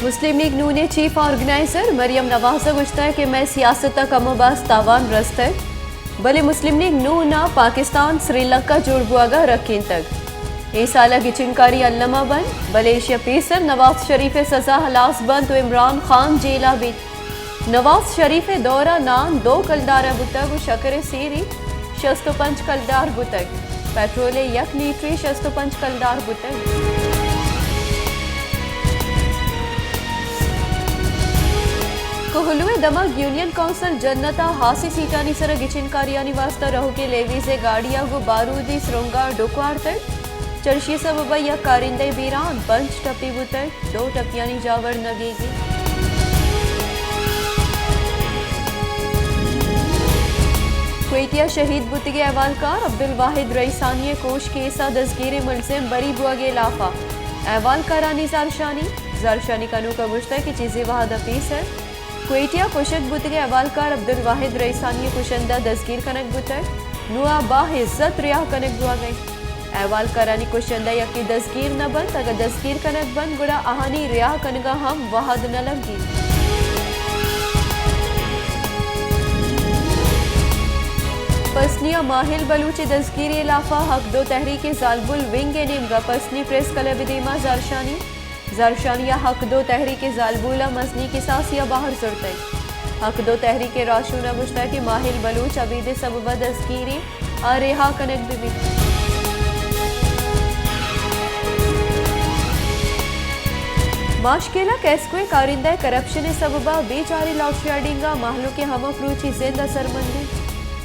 मुस्लिम league नून chief organiser Maryam नवाज़ गुश्ता है कि मैं सियासत कमोबास तावान रस्त है भले मुस्लिम लीग नून पाकिस्तान श्रीलंका जुड़बुआगा रखीन तक ये साल गिचिनकारी अल्लमा बंद भले एशिया पेसर नवाज शरीफ सजा हलास बंद तो इमरान खान जेला भी नवाज शरीफ दौरा नान 2 कलदारा बुतग शकर सीरी 65 कलदार बुतग पेट्रोल 1 लीटर 65 कलदार बुतग कोहलुए दमक यूनियन काउंसिल जन्नता हासी सीटानी सर गिचिनकारियानी वास्ता रहो के लेवी से गाड़िया गो बारूदी श्रृंगा डुकवार तक चर्शी सब या कारिंदे बीरान 5 टपी बुतर 2 टपियानी जावर नगेगी क्वेटिया शहीद बुतगे अहवालकार अब्दुल वाहिद रईसानी कोश केसा दसगीर मुलजिम बरी बुआगे लाफा अहवालकारानी जारशानी कानू का गुश्ता की चीजें वहाद अपीस है क्वेटिया कुशक बुतगे अहवालकार अब्दुल वाहिद रईसानी कुशंदा दसगीर कनक बुतर नुआ बाहिज्जत रियाह कनक दुआ गई अहवालकारानी कुशंदा यकी दसगीर न बंद अगर दसगीर कनक बंद गुड़ा आहानी रियाह कनगा हम वहाद न लगी पसनिया माहिल बलूची दसगीर इलाफा हक 2 तहरीक जालबुल विंग निमगा पसनी प्रेस कलब दीमा जारशानिया हक 2 तहरीक जालबुला मसनी की सासिया बाहर सुरते हक 2 तहरीक राशूना मुश्ता की माहिल बलूच अबीद सबब दसगीरी आरेहा कनक बिबी माशकेला कैस्कोए कारिंदा करप्शन सबबा बेचारी लॉटशेडिंगा माहलू के हम फ्रूची जिंदा सरमंदी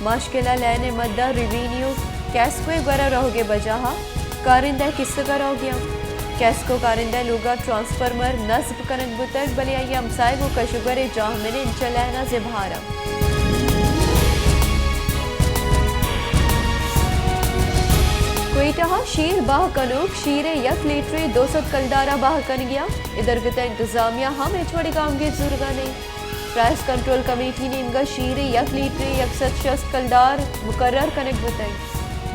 माशकेला लैने मद्दा रिवीन्यू कैस्कोए गरा रहोगे बजाहा कारिंदा किस्सा का रह गया कैस्को कारिंदा लुगा ट्रांसफार्मर नस्ब कनक बुतक बले आई हमसाए को कशुगरे जाहमिन चलैना जिभारा क्वेटा शीर बाह कनूक शीरे 1 लीटर 200 कलदारा बाह कन गया इधर गता इंतजामिया हम एचवड़ी काम के जुर्गा नहीं प्राइस कंट्रोल कमेटी ने इनका शीरे 1 लीटर 160 कलदार मुकर्रर कनक बुतक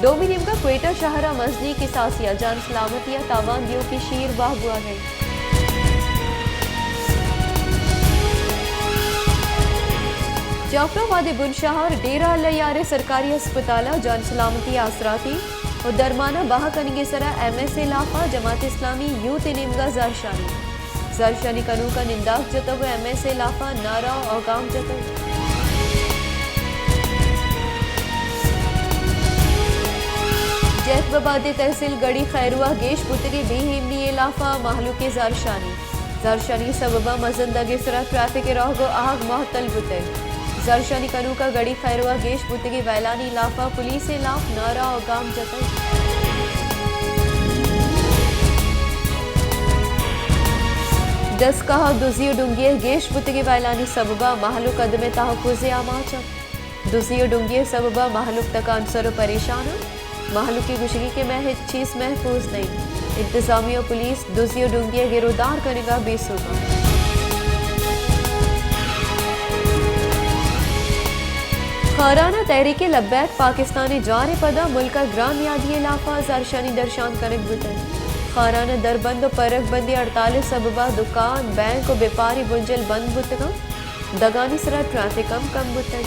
2 मिनट का क्वेटा शहरा मजदी की सासिया जान सलामतिया तावान दियो की शीर बाह बुआ गई जाफराबाद बुनशहर डेरा लयारे सरकारी अस्पताल जान सलामती आसराती और दरमाना बाह कनिगे सरा MSA लाफा जमात इस्लामी यूथ निमगा जारशानी कनू का निंदाक जतव MSA लाफा नारा और गांव जतव जैतबाबादी तहसील गड़ी खैरुआ गेश बुतगी बेहिमनी इलाफा माहलू के जारशानी सबबा मजंदगे सरा ट्रैफिक राहगो आग महतल बुतग जारशानी कनू का गड़ी खैरुआ गेश बुतगी वैलानी इलाफा पुलिस इलाफ नारा और गाम जतग दस कहा दुजियो डुंगिये गेश बुतगी वैलानी सबबा माहलू कदमे तहफुज़े आमाचक दुजियो डुंगिये सबबा माहलुक तक अंसर परेशान माहलू की गुशगी के महज चीज महफूज नहीं इंतजामिया पुलिस दुजियो डूंगिया गिरफ्तार करेगा बेसुगा खाराना तहरीक लब्बैक पाकिस्तानी जाने पदा मुल्का ग्राम यादी लाफा जारशानी दर्शान कनक बुतन खाराना दरबंद परक बंदी 48 सबबा दुकान बैंक और व्यापारी बुंजल बंद बुतगा दगानी सरा ट्रैफिक कम बुतन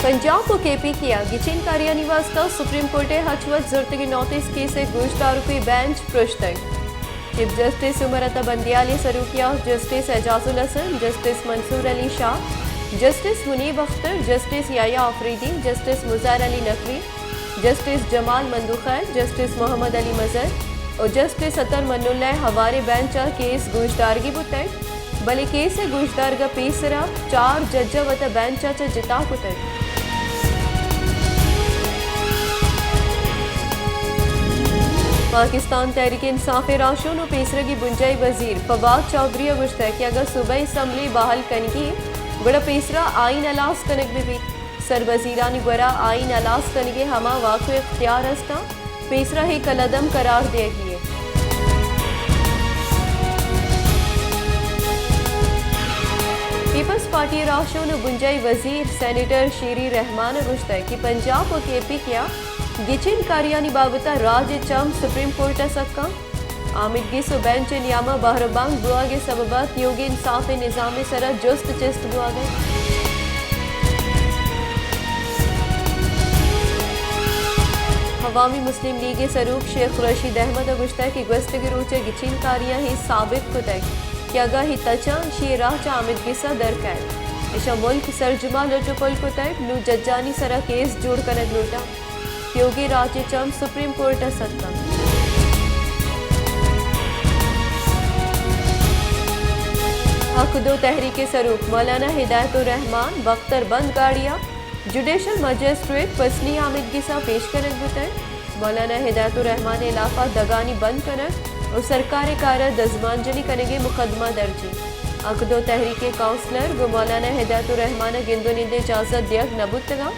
पंजाब को केपी किया गिचिन कारिया निवास सुप्रीम कोर्टे हचवत जरूरत नोटिस केस गुश्तार की बेंच पृष्ठक चीफ जस्टिस उमरता बंदियाली सरूकिया justice Ijazul Hasan justice Mansoor Ali Shah justice Munib Akhtar justice Yahya Afridi justice Mazhar Ali Naqvi justice Jamal Mandokhail justice Mohammad Ali Mazhar और जस्टिस अतर मन्नुल्लाह हवारे बेंच केस गुश्तारगी बुतर भले केस गुश्तारगा पीसरा 4 जज्जा वत बेंच जिता पुतर पाकिस्तान तहरीक इंसाफ राशों नो पेसरगी बुंजाई वजीर फवाद चौधरी गुश्ता कि अगर सूबाई असम्बली बहाल कनगी गुड़ा पेसरा आइन अलास कनक भी सर वजीरानी गुरा आइन अलास कनगे हमा वाक़ इख्तियार हस्ता पेसरा ही कलदम करार दिया गया पीपल्स पार्टी राशों ने बुंजाई वजीर सेनेटर शीरी रहमान गुश्ता कि पंजाब को केपी किया ಗಿಚಿನ್ ಕಾರ್ಯಾನಿ ಬಾಬತ ರಾಜ್ಯ ಚಮ್ ಸುಪ್ರೀಂ ಕೋರ್ಟ್ ಸಕ್ಕ ಆಮಿದ್ಗೆ ಬೆಂಚ್ ನಿಯಮ ಬಹರಬಾಂಗ್ ಬುआगे सबबत योगिन साफे निजाम सरा जुस्त चिस्त बुआगे अवामी मुस्लिम लीग सरूक शेख रशीद अहमद गुश्ता की गुस्तगी रोचे गिचिन कारियां ही साबित कुतै कि अगर ही तचा शी राह आमिद गिसा दरकैद इशा मुल्क सरजुमा लुटपुल कुतै नु जज्जानी सरा केस जोड़ कनक लूटा योगी राज्य चम सुप्रीम कोर्ट सत्ता हक दो तहरीक सरूक मौलाना हिदायतुर रहमान बख्तर बंद गाड़िया जुडिशल मजिस्ट्रेट पसनी आमिद गिसा पेश करक बुतै मौलाना हिदायतुर रहमान इलाफा दगानी बंद करक और सरकार कार दजमानजनी कनेगे मुकदमा दर्जी हक दो तहरीक काउंसलर गो मौलाना हिदायतुर रहमान गिंदो निंदे इजाजत दियक नबुतगा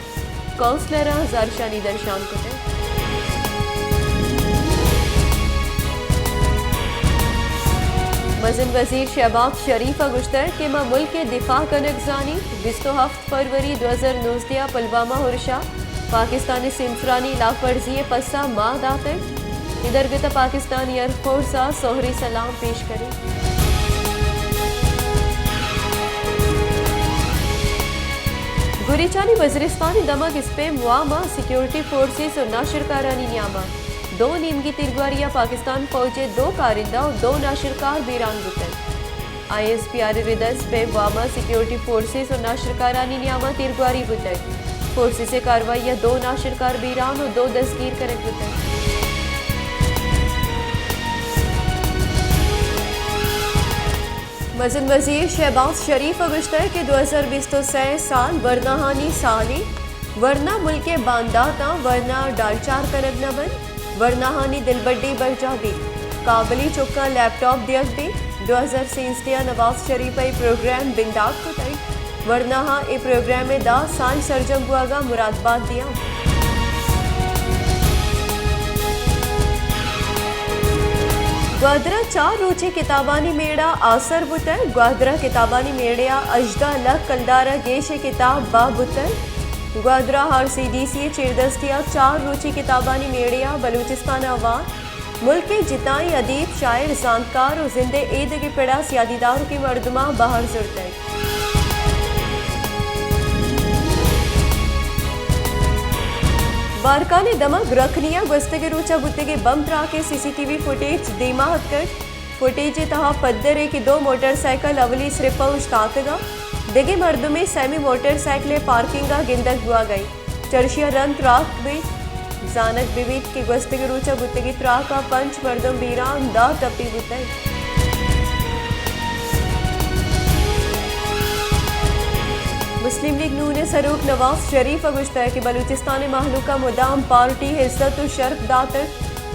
काउंसलर जारशानी दर्शान कुतै मज़न वजीर शहबाज शरीफ गुश्तर के मां मुल्क के दिफा कनक जानी 27 फरवरी 2019 पुलवामा हुरशा पाकिस्तानी सिमसरानी लाफर्जी पस्सा माह दाते इधर गता पाकिस्तान एयरफोर्स सोहरी सलाम पेश करे गुरीचानी वजीरिस्तानी दमक स्पे मुआमा सिक्योरिटी फोर्सेस और नाशिरकारानी नियामा दो नीमगी तिरगुआरिया पाकिस्तान फौजे 2 कारिंदा और 2 नाशिरकार बीरान बुतन ISPR रिदस पे वामा सिक्योरिटी फोर्सेस और नाशिरकारानी नियामा तिरगुआरी बुतन फोर्सेस से कार्रवाई 2 नाशिरकार बीरान और 2 दस्तगीर करक बुतन मज़न वजीर शहबाज शरीफ गुश्तर के 2020 साल वरनाहानी साली वरना मुल्क के बांदाता वरना डालचार करक न बन वरनाहानी दिलबड्डी बरजादी काबली चुक्का लैपटॉप दियक दी 2016 नवाज शरीफ प्रोग्राम बिंदाक को तई वरनाहा ए प्रोग्राम में दा साल सरजम बुआगा मुरादबाद दिया ग्वादरा 4 रोचे किताबानी मेड़ा आसर बुतर ग्वादरा किताबानी मेड़िया अजदा लक कलदारा गेश किताब बा बुतर ग्वादरा हर CDC चिरदस्तिया 4 रोची किताबानी मेड़िया बलूचिस्तान अवार मुल्क के जिताई अदीब शायर जानकार और जिंदे ईद की पिड़ा सियादीदारों की मर्दमा बाहर जुड़ते बारकाने दमक रखनिया गुस्तगे रोचा बुत्ते बम त्रा के CCTV फुटेज दीमा कर फुटेज तहा पद्दरे की 2 मोटरसाइकिल अवली सिरपा उश्तातगा दिगे मर्दों में सेमी मोटरसाइकिलें पार्किंगा गिंदक हुआ गई चर्शिया रन त्राक में जानक बिवित की गुस्तगी रोचा बुत्ते त्राक का पंच मर्दम बीरान दा टपी बुते मुस्लिम लीग नून सरूक नवाज शरीफ गुश्तर के बलूचिस्तान महलूका मुदाम पार्टी इज्जत शर्फ दातर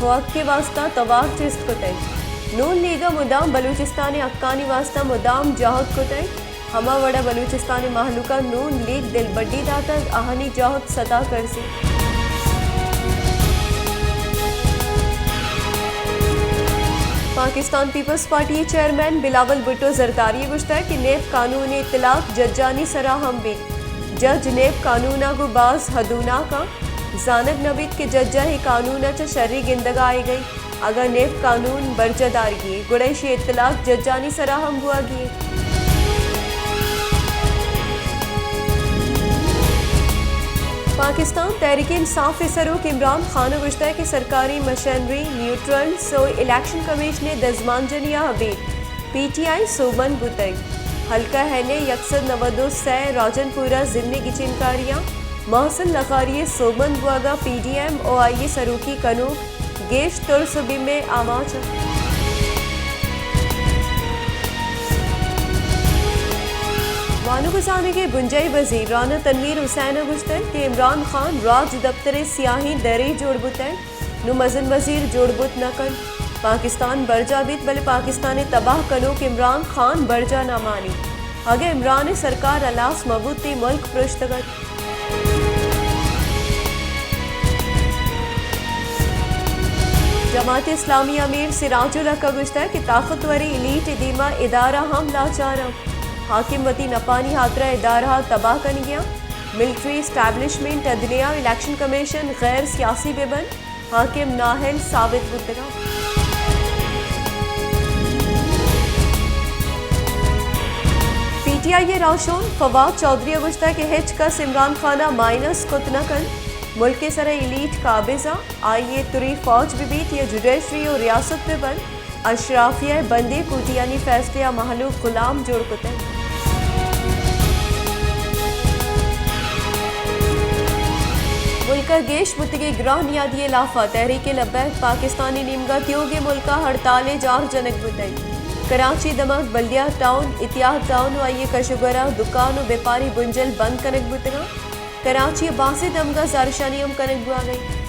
वक्त के वास्ता तवाक चिस्त कुतै नून लीगा मुदाम बलूचिस्तान अक्कानी वास्ता मुदाम जाहद कुतै हमा वड़ा बलूचिस्तान महलूका नून लीग दिलबड्डी दातर आहनी जाहद सता करसी पाकिस्तान पीपल्स पार्टी चेयरमैन बिलावल भुट्टो जरदारी गुश्तर कि नेब कानून इतलाक जज्जानी सरा हम भी जज नेब कानूना गु बाज हदूना का जानक नबीद के जज्जा ही कानूना च शर्री गिंदगा आई गई अगर नेब कानून बरजदार गिए गुड़ैशी इतलाक जज्जानी सरा हम हुआ गिए पाकिस्तान तहरीक इंसाफ सरूक इमरान खान गुश्ता की सरकारी मशीनरी न्यूट्रल सो इलेक्शन कमीशन दजमानजनिया हबीब PTI सोमन बुतई हल्का हैने यकसद नवदो सै राजनपुरा जिमनी की चिनकारियाँ महसन लखारिय सोमन बुआगा PDM OIA सरूकी कनूक गेश तुर सुबी में आवाज वानुगुजाने के गुंजाई वजीर राना तनवीर हुसैन गुश्तर के इमरान खान राज दफ्तर सियाही दरे जोड़बुतैन नु मज़न वजीर जोड़बुत नकन पाकिस्तान बरजाबित बले पाकिस्तान तबाह कनो के इमरान खान बरजा ना मानी आगे इमरान सरकार अलास मबूती मुल्क पृष्ठगत जमात इस्लामी अमीर सिराजुल हक गुश्तर की ताकतवरी इलीट दीमा इदारा हम लाचारम हाकिम वती नपानी हातरा इदारा तबाह कन गया मिलिट्री एस्टैब्लिशमेंट अदलिया इलेक्शन कमीशन गैर सियासी बेबन हाकिम नाहल साबित बुतगा। पीटीआई राशोन फवाद चौधरी अगुश्ता के हिच का इमरान खाना माइनस कुतनकन मुल्क के सर इलीट काबिजा आइए तुरी फौज बीबीत या जुडिशरी और रियासत में बंद अशराफिया बंदे कुतियानी फैसले या महलूक गुलाम जोड़ कुते। मुल्का गेश मुतगे ग्राह नियादी लाफा तहरीक लब्बैक पाकिस्तानी निमगा त्योगे मुल्का हड़ताले जार जनक बुतई। कराची दमक बल्दिया टाउन इतिहाद टाउन आइए कशुगरा दुकान और व्यापारी बुंजल बंद कनक बुतगा। कराची बासी दमगा जारशानी कनक बुआ गई।